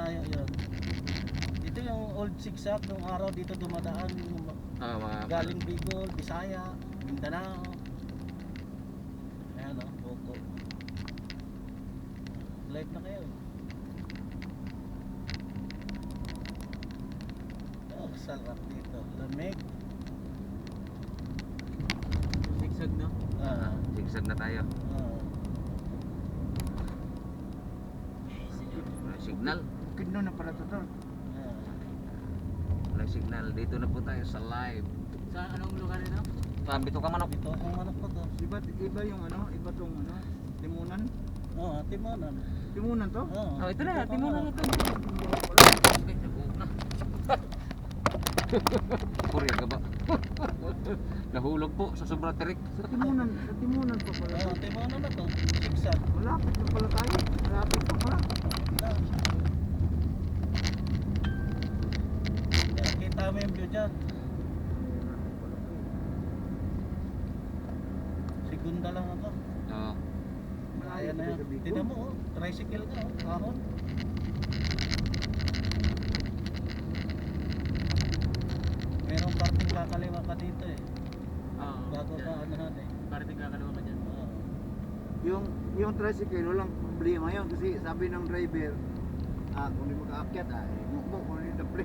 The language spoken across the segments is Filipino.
malayo yun. Ito yung old zigzag nung araw dito dumadaan yung galing Bicol, Bisaya, Mindanao. Ayan o, Boko. Live na kayo. Oh, sarap dito. Lamig. Zigzag na? Zigzag na tayo. Signal. Kino na pala to tol. Walang signal. Dito na po tayo sa live. Sa anong lugar nito? Bito ka manok. Ito ang manok ko to. Iba yung ano, iba tong ano, Timunan. Oo, Timonan. Timunan to? Oo. Ito na, Timunan na to. Korea ka ba? Nahulog po sa sobrang terik. Sa Timunan pa pala. Oo, Timonan na to. Zigzag. Malapit na pala tayo. Malapit pa pala. Kita mo yung view dyan. Segunda lang ako. Oo. Ayan na yan. Tignan mo, oh. Tricycle ka, oh. Kahon. Merong parting kakaliwa ka dito eh. Bago ka anahan eh. Parting kakaliwa ka dyan. Yung tricycle walang problema yun kasi sabi ng driver kung di makaakyat mukmo kung di daple.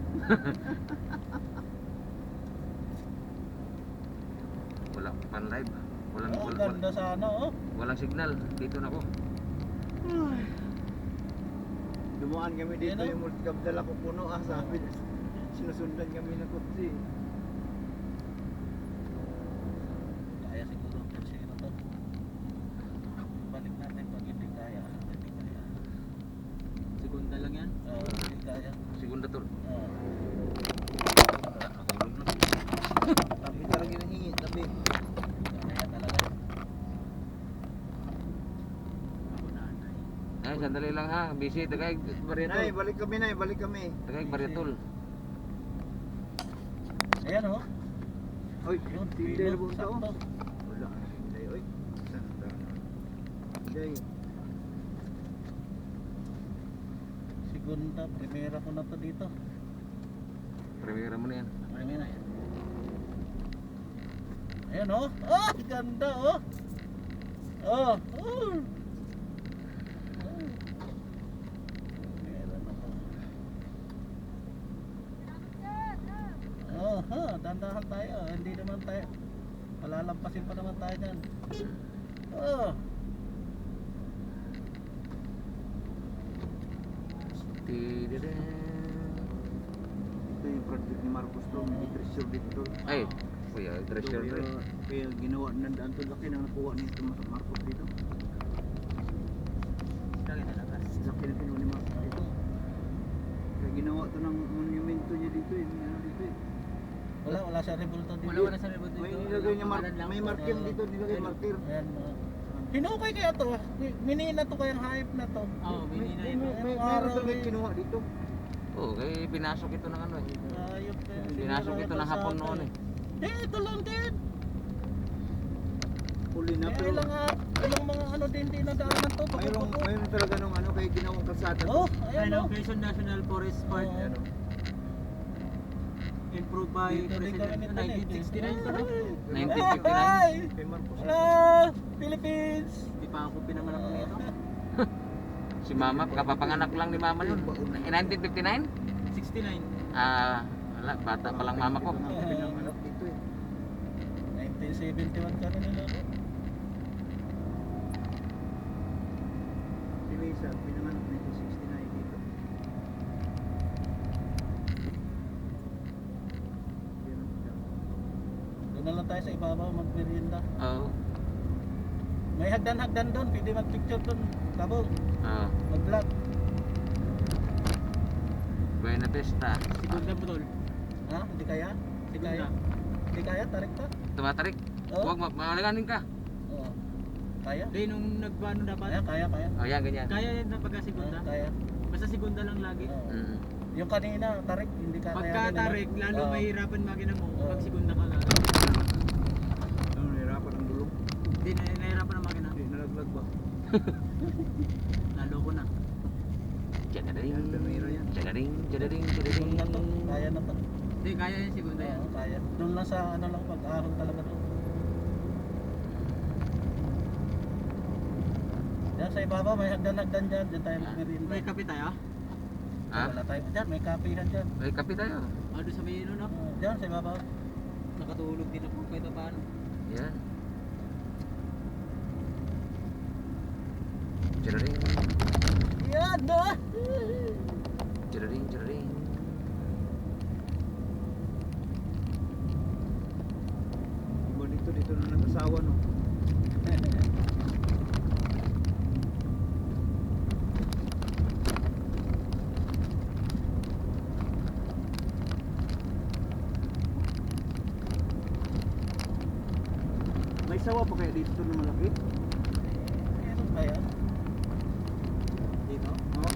Wala pan live. Ganda sana oh. Walang signal. Dito na ko. Dumaan kami dito Yan, yung multicab dala ko puno sabi sinusundan kami ng kutsi. Kaya siguro kasi na to. Balik natin pag hindi kaya. Hindi kaya. Segunda lang yan? Hindi kaya. Segunda to. Tabi talaga nanghingi tabi. Kaya talaga. Ako nanay. Ay, sandali lang ha. Busy. Tagay Nay, Bariatol. balik kami. Tagay Bariatol. Ayan oh. Oy, Yun, hindi na pino, buta oh. sakto. Wala, hindi oy. Santa. Hindi. Segunda, primera ko na to dito. Premiere mo na yan. Primera yan. Ayan oh. Oh, ganda oh. Oh. Oh. Meron ako. Oh, ha, dandahan tayo. Hindi naman tayo. Palalampasin pa naman tayo dyan. Oh. Ito yung project ni Marcos to, may treasure dito. Ay, kuya, treasure to. Kaya ginawa na daan to laki na nakuha ni Marcos dito. Lagi na lakas. Laki na kinuha ni Marcos dito. Kaya ginawa to ng monumento niya dito dito eh. Wala siya rebulto dito. Wala sa libot dito. May nilagay niya may marker dito, nilagay marker. Ayan oh. Hinukay kaya to? Minina to kayang hype na to. Oo, binina May yun. araw talaga kinuha dito. Oo, kaya pinasok ito ng ano eh. Ayop kaya. Pinasok ito ng hapon noon eh. Ito lang din. Huli na Kaya pero ilang mga ano din nadaanan to. mayroon talaga nung ano kaya ginawang kalsada. Oh, ayan Ano, oh. Quezon National Forest Park. Oo. Ano? Improved by Dito din kami President nito, 1969 to no? 1959. Hi! Kay Marcos. Hello! Philippines! Hindi pa ako pinanganak nito. Si Mama, kapapanganak lang ni Mama yun. 1959? 69. Wala, bata pa lang mama ko. Pinanganak dito eh. 1971 kami nila. Si Lisa, pinanganak 1969 dito. Doon na lang tayo sa ibabaw magmerienda. Oo. May hagdan-hagdan doon, pwede mag-picture doon. Kabong, Oo. mag-vlog. Buena Vista. Segunda mo tol. Ha? Hindi kaya? Hindi kaya? Segunda. Hindi kaya? Tarik ka? Tumatarik. Oo. Huwag makalaganin ka. Oo. Kaya? Hindi, nung nagpaano dapat. Kaya. O yan, ganyan. Kaya yan na pagka segunda. Kaya. Basta segunda lang lagi. Oo. Mm. Yung kanina, tarik, hindi ka Pagka tarik, lalo Oo. mahirapan makina mo Oo. pag segunda ka lang. Ano, nahirapan ang gulong. Hindi, nahirapan ang makina. Hindi, nalaglag ba? Lalo ko na. Diyan na rin. Yan, Bermero yan. Jadaring, jadaring, Doon na to, jadaring. kaya na to. Hindi, kaya yung segunda yan. Oo, kaya. Doon lang sa ano lang, pag-ahon talaga to. Diyan sa ibaba, may hagdan-hagdan dyan. Diyan tayo magmerienda. May kape tayo? Ha? Wala tayo dyan, may kapihan dyan. May kape tayo. Doon sa may no? Diyan sa ibaba. Nakatulog din ako kahit paano. Yan. Jadaring, Yan na! jadaring, jadaring. Iba dito na nag-asawa no. May sawa pa kaya dito na malaki? Meron ba yan? Dito? Oo.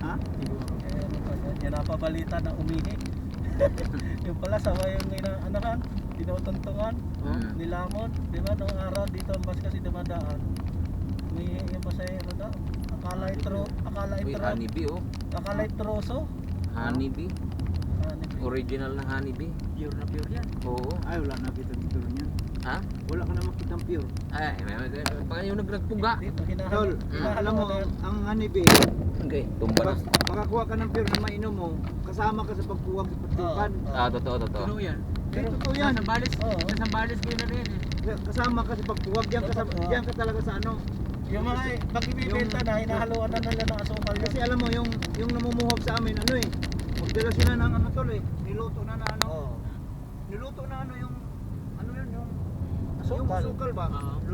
Ha? Meron ba yan? Yan napabalita na umihi. Yung pala sawa yung inaanahan, tinutuntungan, Hmm. nilamon. Di ba, nung araw dito ang bus kasi dumadaan. Umihi yung pasahero daw. Akala Uy, ito, honeybee oh. akala itroso. Honeybee. Honeybee. Original na honeybee. Pure na pure yan. Oo. Ay, wala na kita dito rin yan. Ha? Wala ka na makitang pure. Ay, pa yung nagpuga. Dito, Tol, alam mo, ang honeybee, Okay, tumba na. makakuha ka ng pure na mainom mo, kasama ka sa pagkuwag sa pagtukan. Ah, totoo, totoo. Puno yan. Pero totoo yan. Sa balis, Oo. sa balis ko na rin eh. Kasama ka sa pagkuwag, diyan ka talaga sa ano. Yung mga pag ibibenta na, hinahaluan na nila ng asukal yun. Kasi alam mo, yung namumuhog sa amin, ano eh, magdala sila ng ano tol eh, niluto na ano, Oo. niluto na ano yung, ano yun, yung Asukal. asukal ba? Oo.